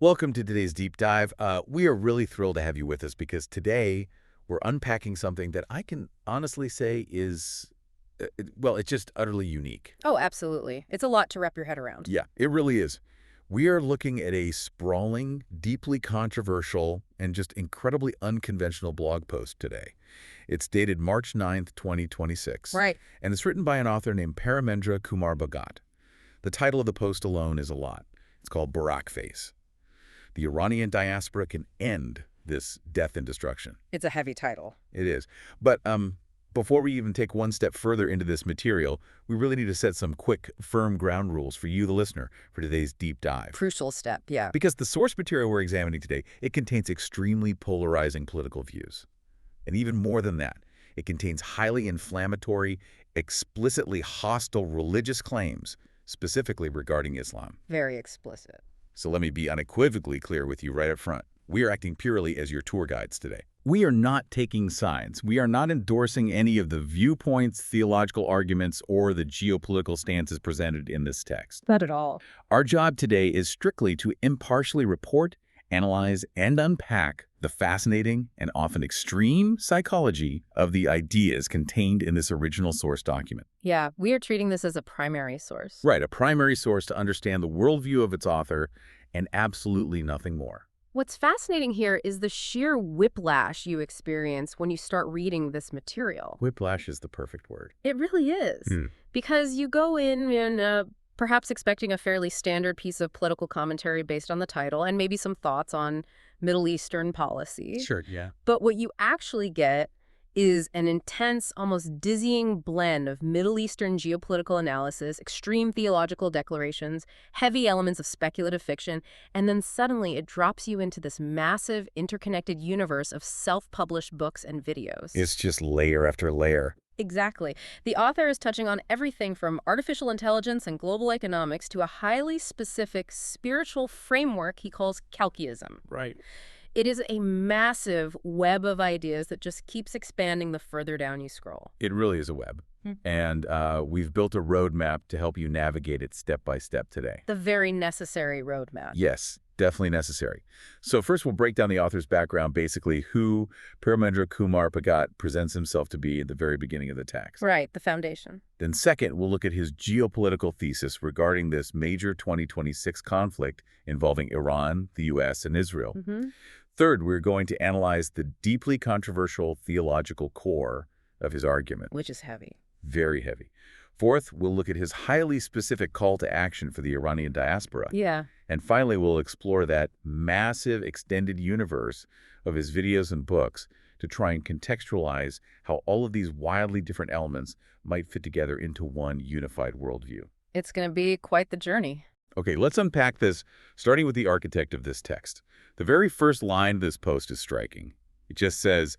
Welcome to today's deep dive. We are really thrilled to have you with us because today we're unpacking something that I can honestly say is, well, it's just utterly unique. Oh, absolutely. It's a lot to wrap your head around. Yeah, it really is. We are looking at a sprawling, deeply controversial, and just incredibly unconventional blog post today. It's dated March 9th, 2026. Right. And it's written by an author named Paramendra Kumar Bhagat. The title of the post alone is a lot. It's called Barackface. The Iranian Diaspora can end this death and destruction. It's a heavy title. It is. But before we even take one step further into this material, we really need to set some quick, firm ground rules for you, the listener, for today's deep dive. Crucial step, yeah. Because the source material we're examining today, it contains extremely polarizing political views. And even more than that, it contains highly inflammatory, explicitly hostile religious claims, specifically regarding Islam. Very explicit. So let me be unequivocally clear with you right up front. We are acting purely as your tour guides today. We are not taking sides. We are not endorsing any of the viewpoints, theological arguments, or the geopolitical stances presented in this text. Not at all. Our job today is strictly to impartially report, analyze, and unpack the fascinating and often extreme psychology of the ideas contained in this original source document. Yeah, we are treating this as a primary source. Right, a primary source to understand the worldview of its author and absolutely nothing more. What's fascinating here is the sheer whiplash you experience when you start reading this material. Whiplash is the perfect word. It really is. Because you go in and perhaps expecting a fairly standard piece of political commentary based on the title and maybe some thoughts on Middle Eastern policy. Sure, yeah. But what you actually get is an intense, almost dizzying blend of Middle Eastern geopolitical analysis, extreme theological declarations, heavy elements of speculative fiction, and then suddenly it drops you into this massive, interconnected universe of self-published books and videos. It's just layer after layer. Exactly. The author is touching on everything from artificial intelligence and global economics to a highly specific spiritual framework he calls Kalkiism. Right. It is a massive web of ideas that just keeps expanding the further down you scroll. It really is a web. And we've built a roadmap to help you navigate it step by step today. The very necessary roadmap. Yes, definitely necessary. So first we'll break down the author's background, basically who Paramendra Kumar Bhagat presents himself to be at the very beginning of the text. Right, the foundation. Then second, we'll look at his geopolitical thesis regarding this major 2026 conflict involving Iran, the U.S., and Israel. Third, we're going to analyze the deeply controversial theological core of his argument. Which is heavy. Very heavy. Fourth, we'll look at his highly specific call to action for the Iranian diaspora. Yeah. And finally, we'll explore that massive extended universe of his videos and books to try and contextualize how all of these wildly different elements might fit together into one unified worldview. It's going to be quite the journey. Okay, let's unpack this, starting with the architect of this text. The very first line of this post is striking. It just says,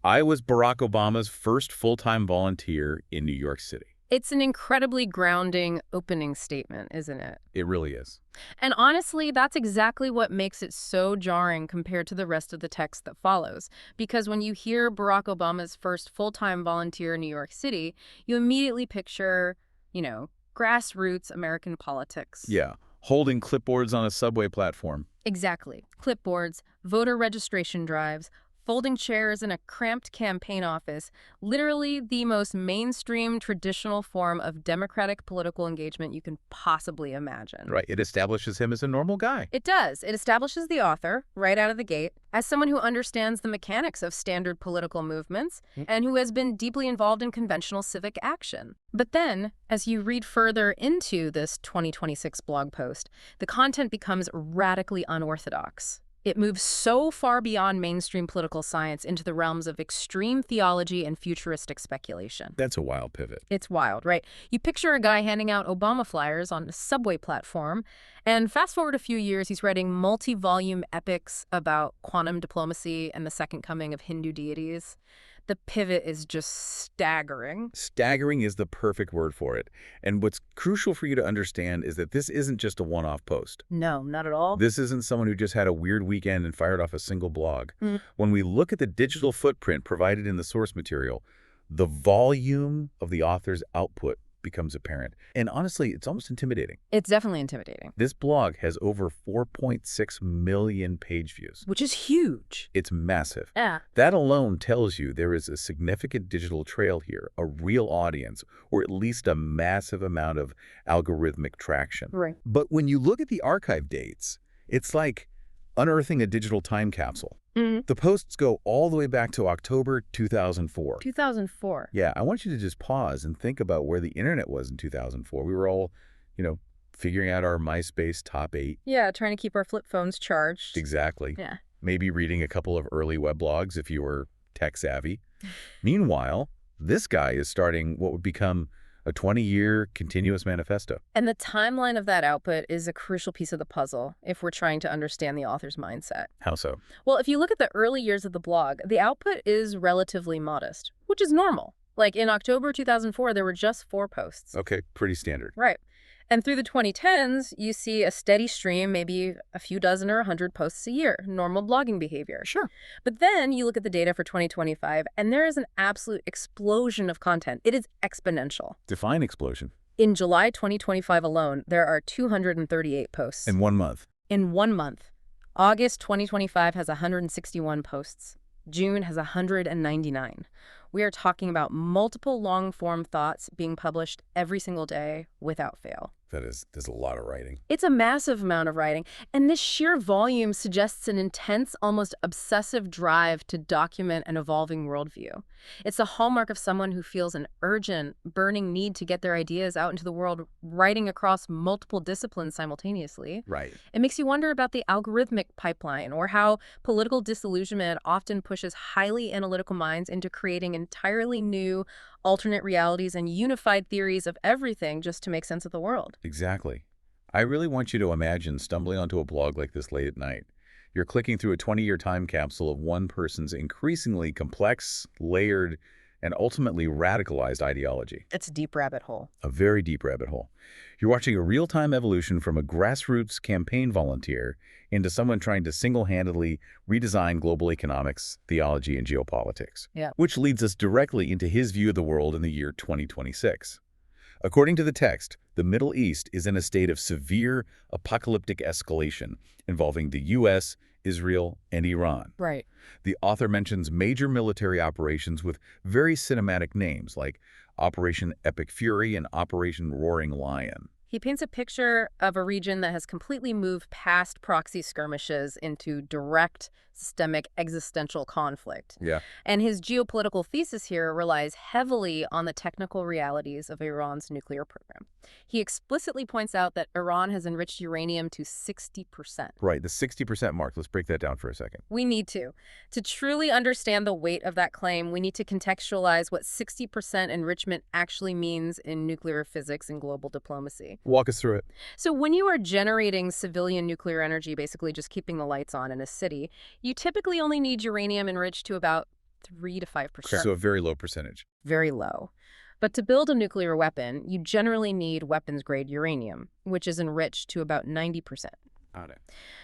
"I was Barack Obama's first full-time volunteer in New York City." It's an incredibly grounding opening statement, isn't it? It really is. And honestly, that's exactly what makes it so jarring compared to the rest of the text that follows. Because when you hear Barack Obama's first full-time volunteer in New York City, you immediately picture, grassroots American politics. Yeah, holding clipboards on a subway platform. Exactly. Clipboards, voter registration drives, folding chairs in a cramped campaign office, literally the most mainstream traditional form of democratic political engagement you can possibly imagine. Right, it establishes him as a normal guy. It does. It establishes the author, right out of the gate, as someone who understands the mechanics of standard political movements and who has been deeply involved in conventional civic action. But then, as you read further into this 2026 blog post, the content becomes radically unorthodox. It moves so far beyond mainstream political science into the realms of extreme theology and futuristic speculation. That's a wild pivot. It's wild, right? You picture a guy handing out Obama flyers on a subway platform, and fast forward a few years, he's writing multi-volume epics about quantum diplomacy and the second coming of Hindu deities. The pivot is just staggering. Staggering is the perfect word for it. And what's crucial for you to understand is that this isn't just a one-off post. No, not at all. This isn't someone who just had a weird weekend and fired off a single blog. When we look at the digital footprint provided in the source material, the volume of the author's output becomes apparent. And honestly, it's almost intimidating. It's definitely intimidating. This blog has over 4.6 million page views. Which is huge. It's massive. Yeah. That alone tells you there is a significant digital trail here, a real audience, or at least a massive amount of algorithmic traction. Right. But when you look at the archive dates, it's like unearthing a digital time capsule. The posts go all the way back to October 2004. 2004. Yeah, I want you to just pause and think about where the internet was in 2004. We were all, figuring out our MySpace top 8. Yeah, trying to keep our flip phones charged. Exactly. Yeah. Maybe reading a couple of early weblogs if you were tech savvy. Meanwhile, this guy is starting what would become a 20-year continuous manifesto. And the timeline of that output is a crucial piece of the puzzle if we're trying to understand the author's mindset. How so? Well, if you look at the early years of the blog, the output is relatively modest, which is normal. Like in October 2004, there were just 4 posts. Okay, pretty standard. Right. And through the 2010s, you see a steady stream, maybe a few dozen or 100 posts a year, normal blogging behavior. Sure. But then you look at the data for 2025, and there is an absolute explosion of content. It is exponential. Define explosion. In July 2025 alone, there are 238 posts. In 1 month. In 1 month. August 2025 has 161 posts. June has 199. We are talking about multiple long-form thoughts being published every single day without fail. There's a lot of writing. It's a massive amount of writing, and this sheer volume suggests an intense, almost obsessive drive to document an evolving worldview. It's a hallmark of someone who feels an urgent, burning need to get their ideas out into the world, writing across multiple disciplines simultaneously. Right. It makes you wonder about the algorithmic pipeline, or how political disillusionment often pushes highly analytical minds into creating entirely new, alternate realities and unified theories of everything just to make sense of the world. Exactly. I really want you to imagine stumbling onto a blog like this late at night. You're clicking through a 20-year time capsule of one person's increasingly complex, layered, and ultimately radicalized ideology. It's a deep rabbit hole. A very deep rabbit hole. You're watching a real-time evolution from a grassroots campaign volunteer into someone trying to single-handedly redesign global economics, theology, and geopolitics. Yeah. Which leads us directly into his view of the world in the year 2026. According to the text, the Middle East is in a state of severe apocalyptic escalation involving the U.S., Israel, and Iran. Right. The author mentions major military operations with very cinematic names like Operation Epic Fury and Operation Roaring Lion. He paints a picture of a region that has completely moved past proxy skirmishes into direct, systemic, existential conflict. Yeah. And his geopolitical thesis here relies heavily on the technical realities of Iran's nuclear program. He explicitly points out that Iran has enriched uranium to 60%. Right, the 60% mark. Let's break that down for a second. We need to. To truly understand the weight of that claim, we need to contextualize what 60% enrichment actually means in nuclear physics and global diplomacy. Walk us through it. So when you are generating civilian nuclear energy, basically just keeping the lights on in a city, you typically only need uranium enriched to about 3 to 5%. So a very low percentage. Very low. But to build a nuclear weapon, you generally need weapons-grade uranium, which is enriched to about 90%. Got it.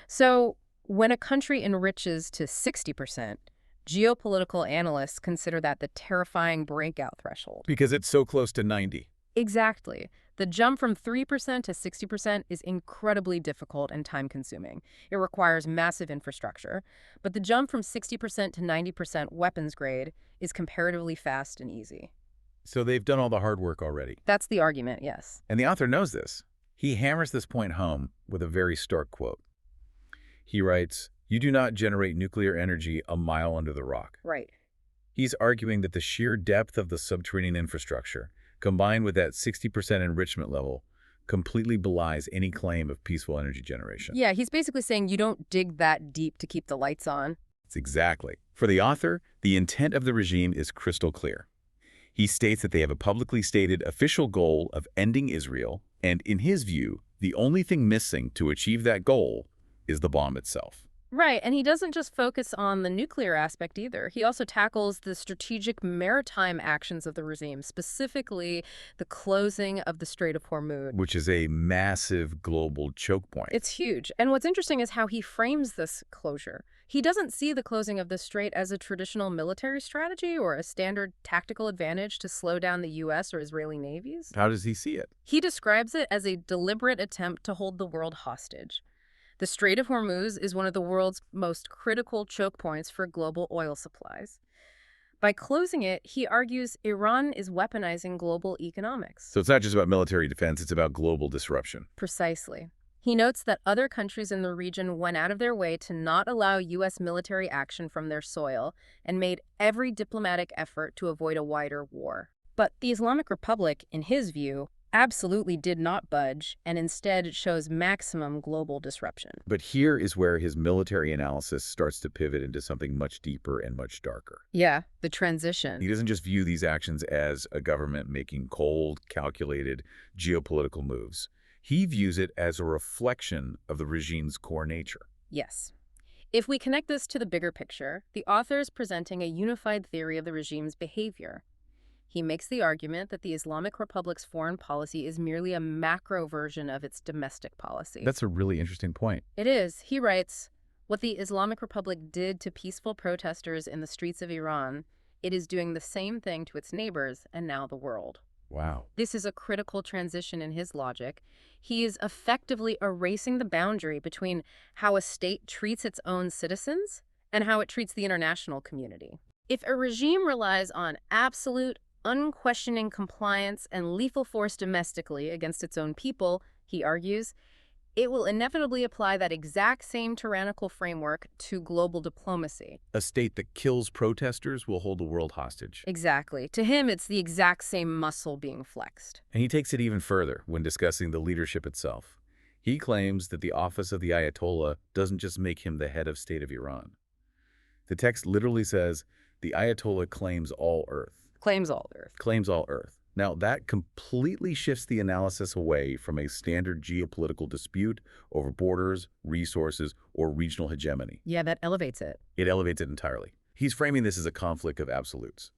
So when a country enriches to 60%, geopolitical analysts consider that the terrifying breakout threshold. Because it's so close to 90. Exactly. The jump from 3% to 60% is incredibly difficult and time-consuming. It requires massive infrastructure. But the jump from 60% to 90% weapons grade is comparatively fast and easy. So they've done all the hard work already. That's the argument, yes. And the author knows this. He hammers this point home with a very stark quote. He writes, "You do not generate nuclear energy a mile under the rock." Right. He's arguing that the sheer depth of the subterranean infrastructure, combined with that 60% enrichment level, completely belies any claim of peaceful energy generation. Yeah, he's basically saying you don't dig that deep to keep the lights on. It's exactly. For the author, the intent of the regime is crystal clear. He states that they have a publicly stated official goal of ending Israel, and in his view, the only thing missing to achieve that goal is the bomb itself. Right, and he doesn't just focus on the nuclear aspect either. He also tackles the strategic maritime actions of the regime, specifically the closing of the Strait of Hormuz. Which is a massive global choke point. It's huge. And what's interesting is how he frames this closure. He doesn't see the closing of the strait as a traditional military strategy or a standard tactical advantage to slow down the U.S. or Israeli navies. How does he see it? He describes it as a deliberate attempt to hold the world hostage. The Strait of Hormuz is one of the world's most critical choke points for global oil supplies. By closing it, he argues Iran is weaponizing global economics. So it's not just about military defense, it's about global disruption. Precisely. He notes that other countries in the region went out of their way to not allow U.S. military action from their soil and made every diplomatic effort to avoid a wider war. But the Islamic Republic, in his view, absolutely did not budge and instead shows maximum global disruption. But here is where his military analysis starts to pivot into something much deeper and much darker. Yeah, the transition. He doesn't just view these actions as a government making cold, calculated geopolitical moves. He views it as a reflection of the regime's core nature. Yes. If we connect this to the bigger picture, the author is presenting a unified theory of the regime's behavior. He makes the argument that the Islamic Republic's foreign policy is merely a macro version of its domestic policy. That's a really interesting point. It is. He writes, what the Islamic Republic did to peaceful protesters in the streets of Iran, it is doing the same thing to its neighbors and now the world. Wow. This is a critical transition in his logic. He is effectively erasing the boundary between how a state treats its own citizens and how it treats the international community. If a regime relies on absolute, unquestioning compliance and lethal force domestically against its own people, he argues, it will inevitably apply that exact same tyrannical framework to global diplomacy. A state that kills protesters will hold the world hostage. Exactly. To him, it's the exact same muscle being flexed. And he takes it even further when discussing the leadership itself. He claims that the office of the Ayatollah doesn't just make him the head of state of Iran. The text literally says, the Ayatollah claims all earth. Claims all earth. Claims all earth. Now, that completely shifts the analysis away from a standard geopolitical dispute over borders, resources, or regional hegemony. Yeah, that elevates it. It elevates it entirely. He's framing this as a conflict of absolutes.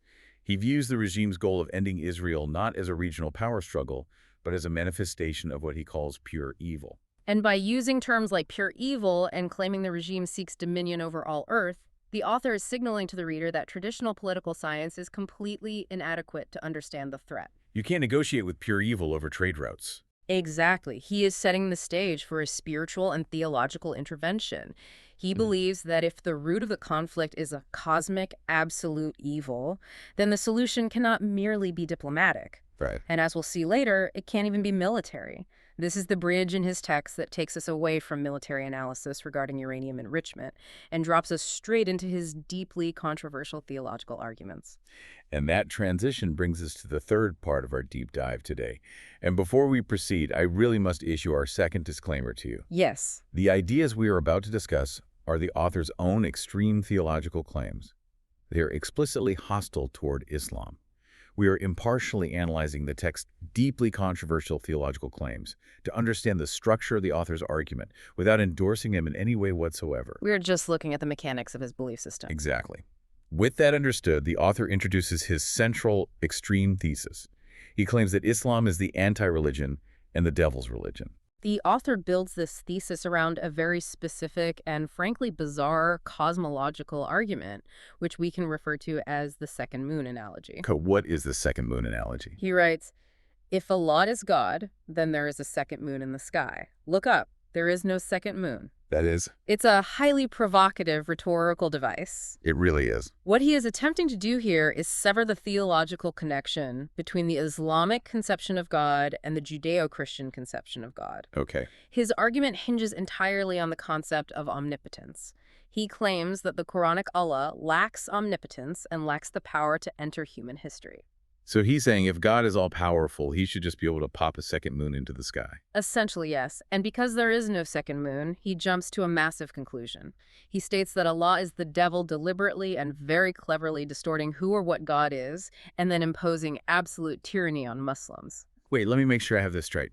He views the regime's goal of ending Israel not as a regional power struggle, but as a manifestation of what he calls pure evil. And by using terms like pure evil and claiming the regime seeks dominion over all earth, the author is signaling to the reader that traditional political science is completely inadequate to understand the threat. You can't negotiate with pure evil over trade routes. Exactly. He is setting the stage for a spiritual and theological intervention. He believes that if the root of the conflict is a cosmic, absolute evil, then the solution cannot merely be diplomatic. Right. And as we'll see later, it can't even be military. This is the bridge in his text that takes us away from military analysis regarding uranium enrichment and drops us straight into his deeply controversial theological arguments. And that transition brings us to the third part of our deep dive today. And before we proceed, I really must issue our second disclaimer to you. Yes. The ideas we are about to discuss are the author's own extreme theological claims. They are explicitly hostile toward Islam. We are impartially analyzing the text's deeply controversial theological claims to understand the structure of the author's argument without endorsing him in any way whatsoever. We're just looking at the mechanics of his belief system. Exactly. With that understood, the author introduces his central extreme thesis. He claims that Islam is the anti-religion and the devil's religion. The author builds this thesis around a very specific and frankly bizarre cosmological argument, which we can refer to as the second moon analogy. What is the second moon analogy? He writes, if Allah is God, then there is a second moon in the sky. Look up, there is no second moon. That is? It's a highly provocative rhetorical device. It really is. What he is attempting to do here is sever the theological connection between the Islamic conception of God and the Judeo-Christian conception of God. Okay. His argument hinges entirely on the concept of omnipotence. He claims that the Quranic Allah lacks omnipotence and lacks the power to enter human history. So he's saying if God is all-powerful, he should just be able to pop a second moon into the sky. Essentially, yes. And because there is no second moon, he jumps to a massive conclusion. He states that Allah is the devil deliberately and very cleverly distorting who or what God is, and then imposing absolute tyranny on Muslims. Wait, let me make sure I have this straight.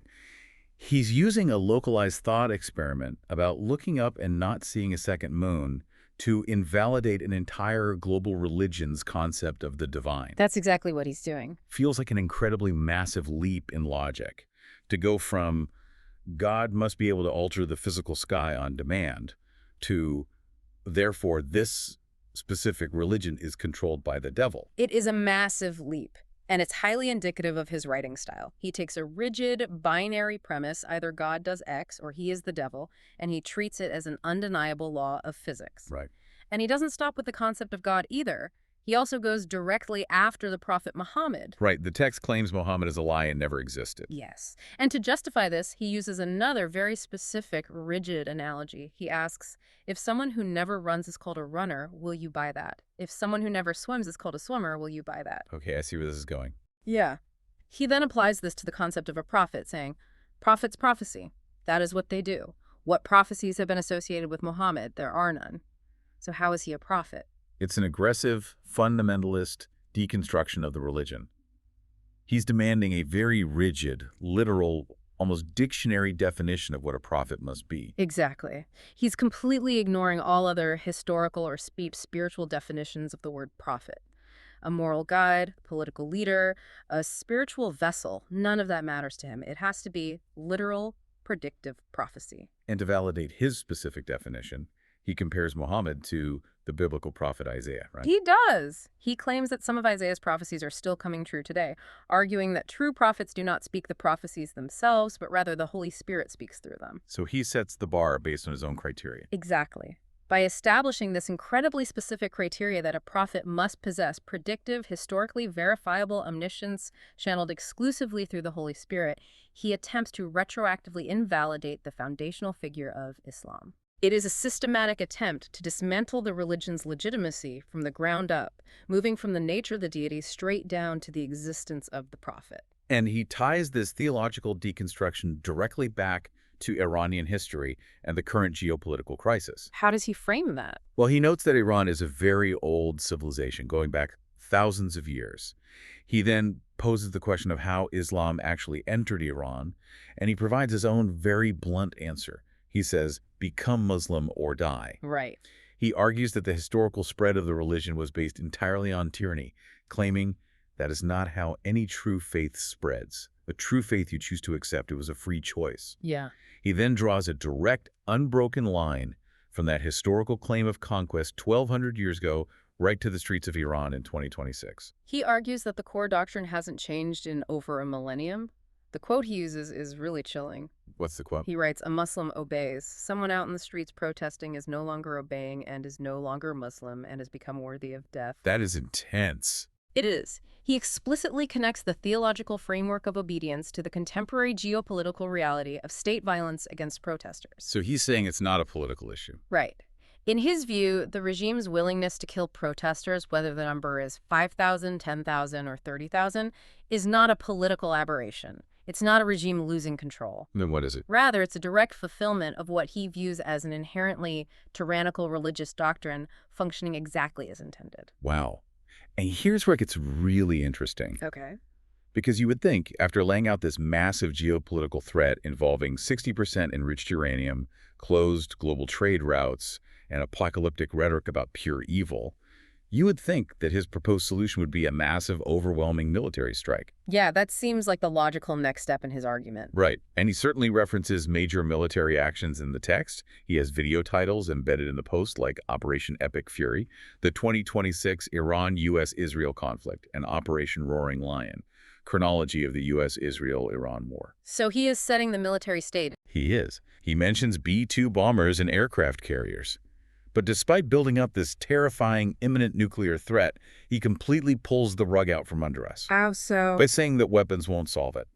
He's using a localized thought experiment about looking up and not seeing a second moon to invalidate an entire global religion's concept of the divine. That's exactly what he's doing. Feels like an incredibly massive leap in logic to go from God must be able to alter the physical sky on demand to, therefore, this specific religion is controlled by the devil. It is a massive leap, and it's highly indicative of his writing style. He takes a rigid, binary premise, either God does X or he is the devil, and he treats it as an undeniable law of physics. Right. And he doesn't stop with the concept of God either. He also goes directly after the Prophet Muhammad. Right. The text claims Muhammad is a lie and never existed. Yes. And to justify this, he uses another very specific, rigid analogy. He asks, if someone who never runs is called a runner, will you buy that? If someone who never swims is called a swimmer, will you buy that? Okay, I see where this is going. Yeah. He then applies this to the concept of a prophet, saying, prophets prophesy. That is what they do. What prophecies have been associated with Muhammad? There are none. So how is he a prophet? It's an aggressive, fundamentalist deconstruction of the religion. He's demanding a very rigid, literal, almost dictionary definition of what a prophet must be. Exactly. He's completely ignoring all other historical or spiritual definitions of the word prophet. A moral guide, political leader, a spiritual vessel, none of that matters to him. It has to be literal, predictive prophecy. And to validate his specific definition, he compares Muhammad to the biblical prophet Isaiah, right? He does. He claims that some of Isaiah's prophecies are still coming true today, arguing that true prophets do not speak the prophecies themselves, but rather the Holy Spirit speaks through them. So he sets the bar based on his own criteria. Exactly. By establishing this incredibly specific criteria that a prophet must possess predictive, historically verifiable omniscience channeled exclusively through the Holy Spirit, he attempts to retroactively invalidate the foundational figure of Islam. It is a systematic attempt to dismantle the religion's legitimacy from the ground up, moving from the nature of the deity straight down to the existence of the prophet. And he ties this theological deconstruction directly back to Iranian history and the current geopolitical crisis. How does he frame that? Well, he notes that Iran is a very old civilization, going back thousands of years. He then poses the question of how Islam actually entered Iran, and he provides his own very blunt answer. He says, become Muslim or die. Right. He argues that the historical spread of the religion was based entirely on tyranny, claiming that is not how any true faith spreads. The true faith you choose to accept, it was a free choice. Yeah. He then draws a direct, unbroken line from that historical claim of conquest 1,200 years ago right to the streets of Iran in 2026. He argues that the core doctrine hasn't changed in over a millennium. The quote he uses is really chilling. What's the quote? He writes, a Muslim obeys. Someone out in the streets protesting is no longer obeying and is no longer Muslim and has become worthy of death. That is intense. It is. He explicitly connects the theological framework of obedience to the contemporary geopolitical reality of state violence against protesters. So he's saying it's not a political issue. Right. In his view, the regime's willingness to kill protesters, whether the number is 5,000, 10,000, or 30,000, is not a political aberration. It's not a regime losing control. Then what is it? Rather, it's a direct fulfillment of what he views as an inherently tyrannical religious doctrine functioning exactly as intended. Wow. And here's where it gets really interesting. Okay. Because you would think, after laying out this massive geopolitical threat involving 60% enriched uranium, closed global trade routes, and apocalyptic rhetoric about pure evil, you would think that his proposed solution would be a massive, overwhelming military strike. Yeah, that seems like the logical next step in his argument. Right. And he certainly references major military actions in the text. He has video titles embedded in the post like Operation Epic Fury, the 2026 Iran-U.S.-Israel conflict, and Operation Roaring Lion, chronology of the U.S.-Israel-Iran war. So he is setting the military stage. He is. He mentions B-2 bombers and aircraft carriers. But despite building up this terrifying, imminent nuclear threat, he completely pulls the rug out from under us. How so? By saying that weapons won't solve it.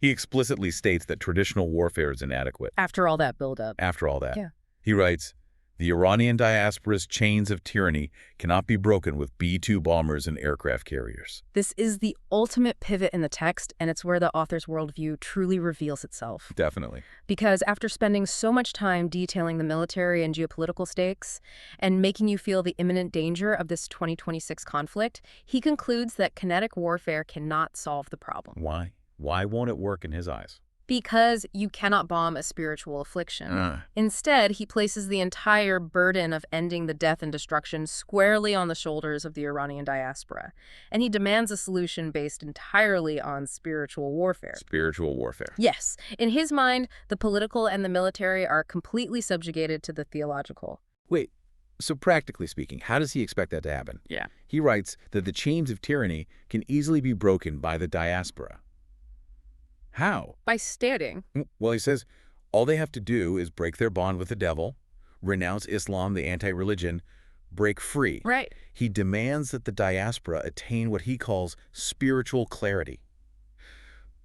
He explicitly states that traditional warfare is inadequate. After all that buildup. After all that. Yeah. He writes, the Iranian diaspora's chains of tyranny cannot be broken with B-2 bombers and aircraft carriers. This is the ultimate pivot in the text, and it's where the author's worldview truly reveals itself. Definitely. Because after spending so much time detailing the military and geopolitical stakes and making you feel the imminent danger of this 2026 conflict, he concludes that kinetic warfare cannot solve the problem. Why? Why won't it work in his eyes? Because you cannot bomb a spiritual affliction. Instead, he places the entire burden of ending the death and destruction squarely on the shoulders of the Iranian diaspora. And he demands a solution based entirely on spiritual warfare. Spiritual warfare. Yes. In his mind, the political and the military are completely subjugated to the theological. Wait, so practically speaking, how does he expect that to happen? Yeah. He writes that the chains of tyranny can easily be broken by the diaspora. How? By stating. Well, he says all they have to do is break their bond with the devil, renounce Islam, the anti-religion, break free. Right. He demands that the diaspora attain what he calls spiritual clarity.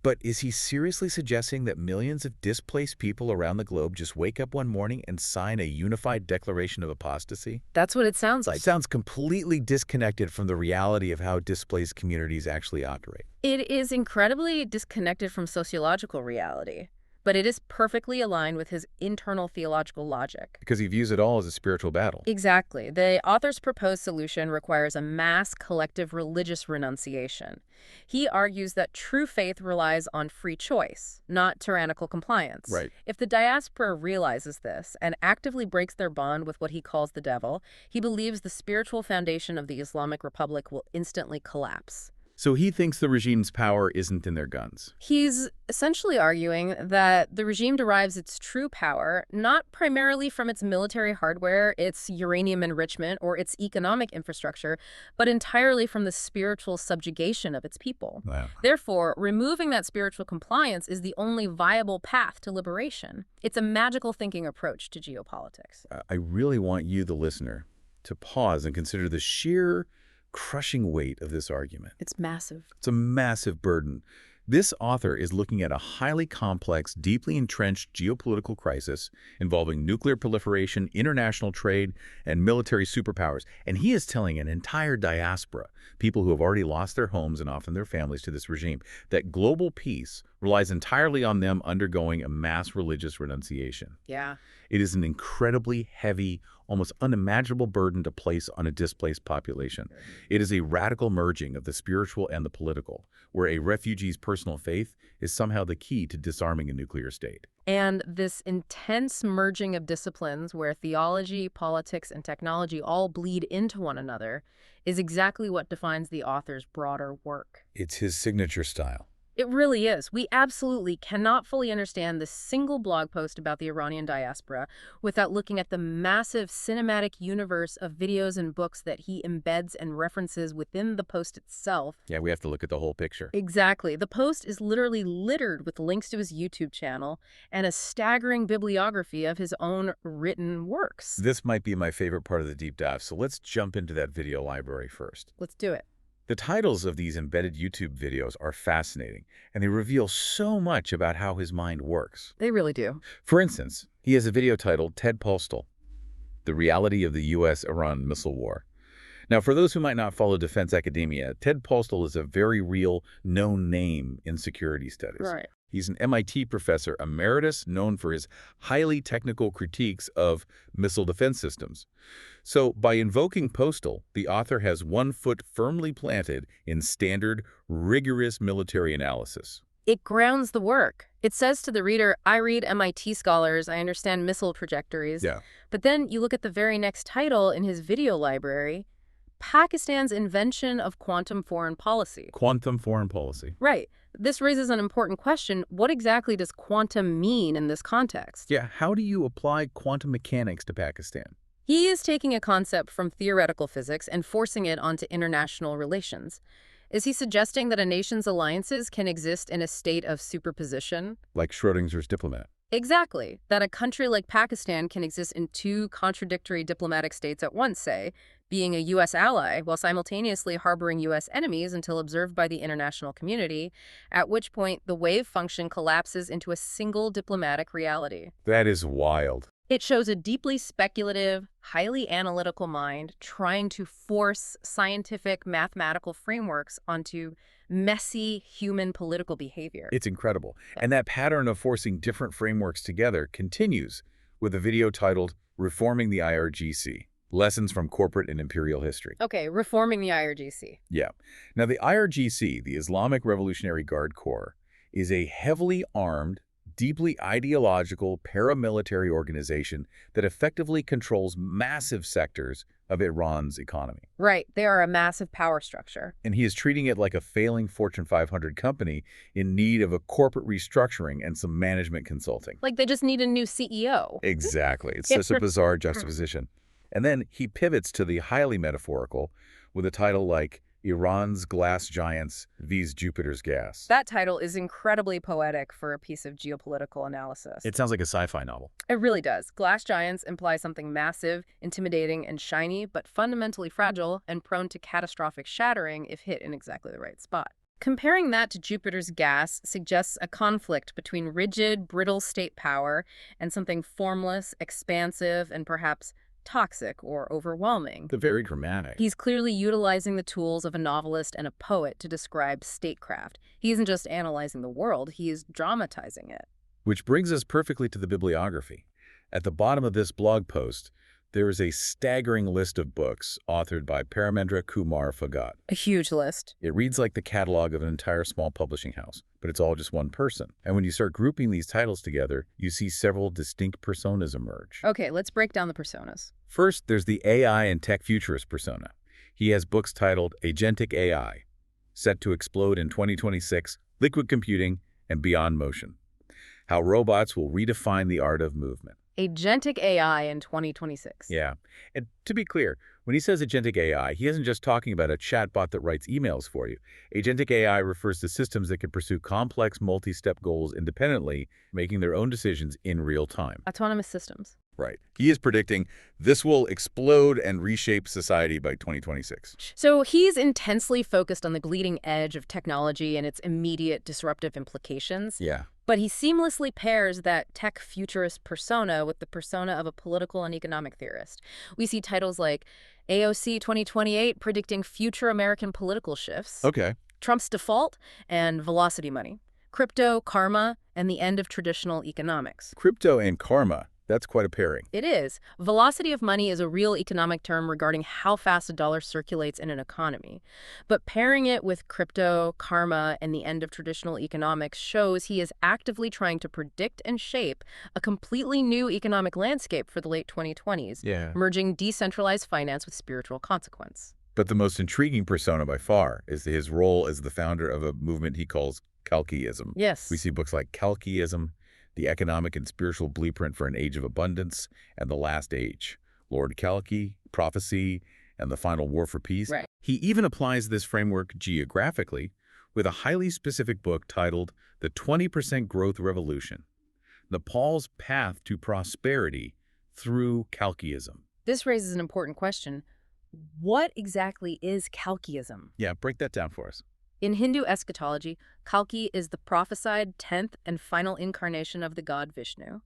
But is he seriously suggesting that millions of displaced people around the globe just wake up one morning and sign a unified declaration of apostasy? That's what it sounds like. It sounds completely disconnected from the reality of how displaced communities actually operate. It is incredibly disconnected from sociological reality, but it is perfectly aligned with his internal theological logic. Because he views it all as a spiritual battle. Exactly. The author's proposed solution requires a mass collective religious renunciation. He argues that true faith relies on free choice, not tyrannical compliance. Right. If the diaspora realizes this and actively breaks their bond with what he calls the devil, he believes the spiritual foundation of the Islamic Republic will instantly collapse. So he thinks the regime's power isn't in their guns. He's essentially arguing that the regime derives its true power not primarily from its military hardware, its uranium enrichment, or its economic infrastructure, but entirely from the spiritual subjugation of its people. Wow. Therefore, removing that spiritual compliance is the only viable path to liberation. It's a magical thinking approach to geopolitics. I really want you, the listener, to pause and consider the sheer crushing weight of this argument. It's massive. It's a massive burden. This author is looking at a highly complex, deeply entrenched geopolitical crisis involving nuclear proliferation, international trade, and military superpowers. And he is telling an entire diaspora, people who have already lost their homes and often their families to this regime, that global peace relies entirely on them undergoing a mass religious renunciation. Yeah. It is an incredibly heavy, almost unimaginable burden to place on a displaced population. It is a radical merging of the spiritual and the political, where a refugee's personal faith is somehow the key to disarming a nuclear state. And this intense merging of disciplines where theology, politics, and technology all bleed into one another is exactly what defines the author's broader work. It's his signature style. It really is. We absolutely cannot fully understand this single blog post about the Iranian diaspora without looking at the massive cinematic universe of videos and books that he embeds and references within the post itself. Yeah, we have to look at the whole picture. Exactly. The post is literally littered with links to his YouTube channel and a staggering bibliography of his own written works. This might be my favorite part of the deep dive, so let's jump into that video library first. Let's do it. The titles of these embedded YouTube videos are fascinating, and they reveal so much about how his mind works. They really do. For instance, he has a video titled Ted Postal, The Reality of the U.S.-Iran Missile War. Now, for those who might not follow defense academia, Ted Postal is a very real, known name in security studies. Right. He's an MIT professor emeritus known for his highly technical critiques of missile defense systems. So, by invoking Postal, the author has one foot firmly planted in standard, rigorous military analysis. It grounds the work. It says to the reader, I read MIT scholars, I understand missile trajectories. Yeah. But then you look at the very next title in his video library, Pakistan's Invention of Quantum Foreign Policy. Quantum foreign policy. Right. This raises an important question. What exactly does quantum mean in this context? Yeah, how do you apply quantum mechanics to Pakistan? He is taking a concept from theoretical physics and forcing it onto international relations. Is he suggesting that a nation's alliances can exist in a state of superposition? Like Schrodinger's diplomat. Exactly. That a country like Pakistan can exist in two contradictory diplomatic states at once, say, being a U.S. ally while simultaneously harboring U.S. enemies until observed by the international community, at which point the wave function collapses into a single diplomatic reality. That is wild. It shows a deeply speculative, highly analytical mind trying to force scientific mathematical frameworks onto messy human political behavior. It's incredible. And that pattern of forcing different frameworks together continues with a video titled Reforming the IRGC, Lessons from Corporate and Imperial History. Okay, reforming the IRGC. Yeah. Now, the IRGC, the Islamic Revolutionary Guard Corps, is a heavily armed, deeply ideological paramilitary organization that effectively controls massive sectors of Iran's economy. Right, they are a massive power structure. And he is treating it like a failing Fortune 500 company in need of a corporate restructuring and some management consulting. Like they just need a new CEO. Exactly. It's just a bizarre juxtaposition. And then he pivots to the highly metaphorical with a title like Iran's Glass Giants vs. Jupiter's Gas. That title is incredibly poetic for a piece of geopolitical analysis. It sounds like a sci-fi novel. It really does. Glass giants imply something massive, intimidating, and shiny, but fundamentally fragile and prone to catastrophic shattering if hit in exactly the right spot. Comparing that to Jupiter's gas suggests a conflict between rigid, brittle state power and something formless, expansive, and perhaps toxic or overwhelming. They're very dramatic. He's clearly utilizing the tools of a novelist and a poet to describe statecraft. He isn't just analyzing the world, he is dramatizing it. Which brings us perfectly to the bibliography. At the bottom of this blog post, there is a staggering list of books authored by Paramendra Kumar Bhagat. A huge list. It reads like the catalog of an entire small publishing house, but it's all just one person. And when you start grouping these titles together, you see several distinct personas emerge. Okay, let's break down the personas. First, there's the AI and tech futurist persona. He has books titled Agentic AI, Set to Explode in 2026, Liquid Computing, and Beyond Motion. How robots will redefine the art of movement. Agentic AI in 2026. Yeah. And to be clear, when he says agentic AI, he isn't just talking about a chatbot that writes emails for you. Agentic AI refers to systems that can pursue complex multi-step goals independently, making their own decisions in real time. Autonomous systems. Right. He is predicting this will explode and reshape society by 2026. So he's intensely focused on the bleeding edge of technology and its immediate disruptive implications. Yeah. But he seamlessly pairs that tech futurist persona with the persona of a political and economic theorist. We see titles like AOC 2028 predicting future American political shifts, Okay. Trump's default, and velocity money, crypto, karma, and the end of traditional economics. Crypto and karma. That's quite a pairing. It is. Velocity of money is a real economic term regarding how fast a dollar circulates in an economy. But pairing it with crypto, karma, and the end of traditional economics shows he is actively trying to predict and shape a completely new economic landscape for the late 2020s, merging decentralized finance with spiritual consequence. But the most intriguing persona by far is his role as the founder of a movement he calls Kalkiism. Yes. We see books like Kalkiism, The Economic and Spiritual Blueprint for an Age of Abundance, and The Last Age, Lord Kalki, Prophecy, and the Final War for Peace. Right. He even applies this framework geographically with a highly specific book titled The 20% Growth Revolution, Nepal's Path to Prosperity Through Kalkiism. This raises an important question. What exactly is Kalkiism? Yeah, break that down for us. In Hindu eschatology, Kalki is the prophesied 10th and final incarnation of the god Vishnu.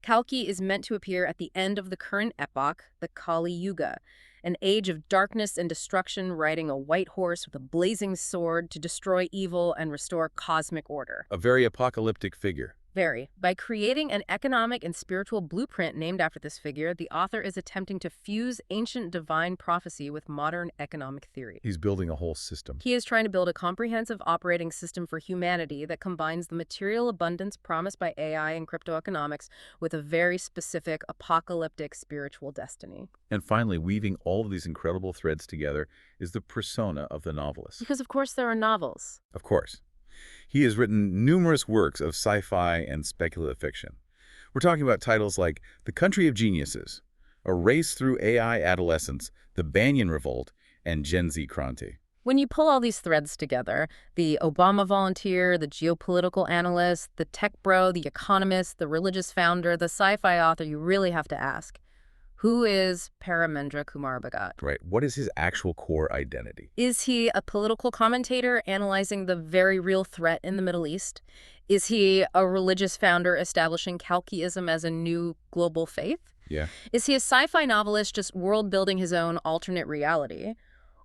Kalki is meant to appear at the end of the current epoch, the Kali Yuga, an age of darkness and destruction, riding a white horse with a blazing sword to destroy evil and restore cosmic order. A very apocalyptic figure. Very. By creating an economic and spiritual blueprint named after this figure, the author is attempting to fuse ancient divine prophecy with modern economic theory. He's building a whole system. He is trying to build a comprehensive operating system for humanity that combines the material abundance promised by AI and cryptoeconomics with a very specific apocalyptic spiritual destiny. And finally, weaving all of these incredible threads together is the persona of the novelist. Because, of course, there are novels. Of course. He has written numerous works of sci-fi and speculative fiction. We're talking about titles like The Country of Geniuses, A Race Through AI Adolescence, The Banyan Revolt, and Gen Z Kranti. When you pull all these threads together, the Obama volunteer, the geopolitical analyst, the tech bro, the economist, the religious founder, the sci-fi author, you really have to ask, who is Paramendra Kumar Bhagat? Right. What is his actual core identity? Is he a political commentator analyzing the very real threat in the Middle East? Is he a religious founder establishing Kalkiism as a new global faith? Yeah. Is he a sci-fi novelist just world-building his own alternate reality?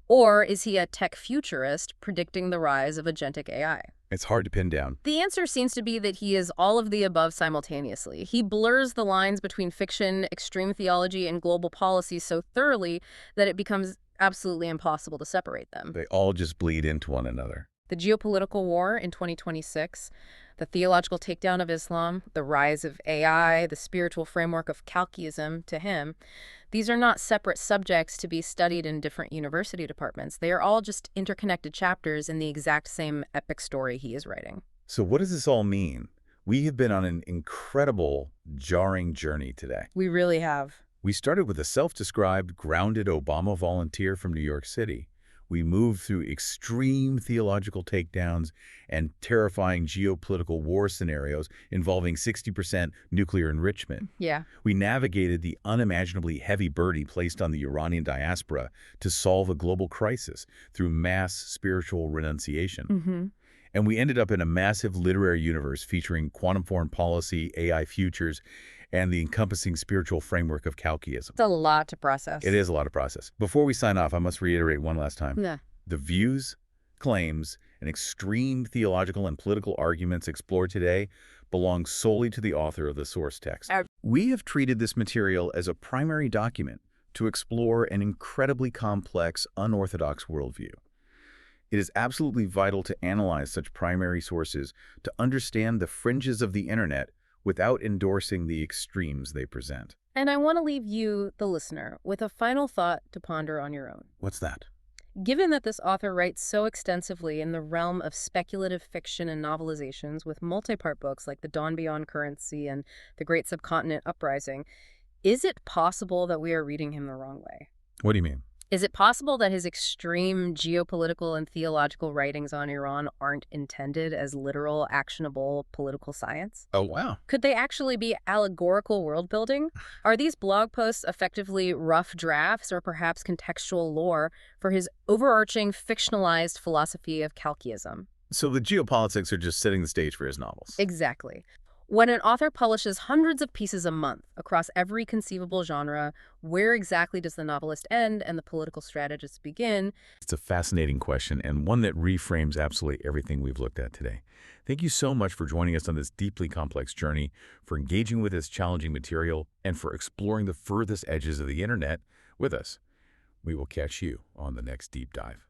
Or is he a tech futurist predicting the rise of agentic AI? It's hard to pin down. The answer seems to be that he is all of the above simultaneously. He blurs the lines between fiction, extreme theology, and global policy so thoroughly that it becomes absolutely impossible to separate them. They all just bleed into one another. The geopolitical war in 2026, the theological takedown of Islam, the rise of AI, the spiritual framework of Kalkiism, to him, these are not separate subjects to be studied in different university departments. They are all just interconnected chapters in the exact same epic story he is writing. So what does this all mean? We have been on an incredible, jarring journey today. We really have. We started with a self-described, grounded Obama volunteer from New York City. We moved through extreme theological takedowns and terrifying geopolitical war scenarios involving 60% nuclear enrichment. Yeah. We navigated the unimaginably heavy burden placed on the Iranian diaspora to solve a global crisis through mass spiritual renunciation. And we ended up in a massive literary universe featuring quantum foreign policy, AI futures, and the encompassing spiritual framework of Kalkiism. It's a lot to process. It is a lot of process. Before we sign off, I must reiterate one last time. Yeah. The views, claims, and extreme theological and political arguments explored today belong solely to the author of the source text. We have treated this material as a primary document to explore an incredibly complex, unorthodox worldview. It is absolutely vital to analyze such primary sources to understand the fringes of the internet without endorsing the extremes they present. And I want to leave you, the listener, with a final thought to ponder on your own. What's that? Given that this author writes so extensively in the realm of speculative fiction and novelizations with multi-part books like The Dawn Beyond Currency and The Great Subcontinent Uprising, is it possible that we are reading him the wrong way? What do you mean? Is it possible that his extreme geopolitical and theological writings on Iran aren't intended as literal, actionable political science? Oh, wow. Could they actually be allegorical world building? Are these blog posts effectively rough drafts or perhaps contextual lore for his overarching fictionalized philosophy of Kalkiism? So the geopolitics are just setting the stage for his novels. Exactly. When an author publishes hundreds of pieces a month across every conceivable genre, where exactly does the novelist end and the political strategist begin? It's a fascinating question and one that reframes absolutely everything we've looked at today. Thank you so much for joining us on this deeply complex journey, for engaging with this challenging material, and for exploring the furthest edges of the internet with us. We will catch you on the next deep dive.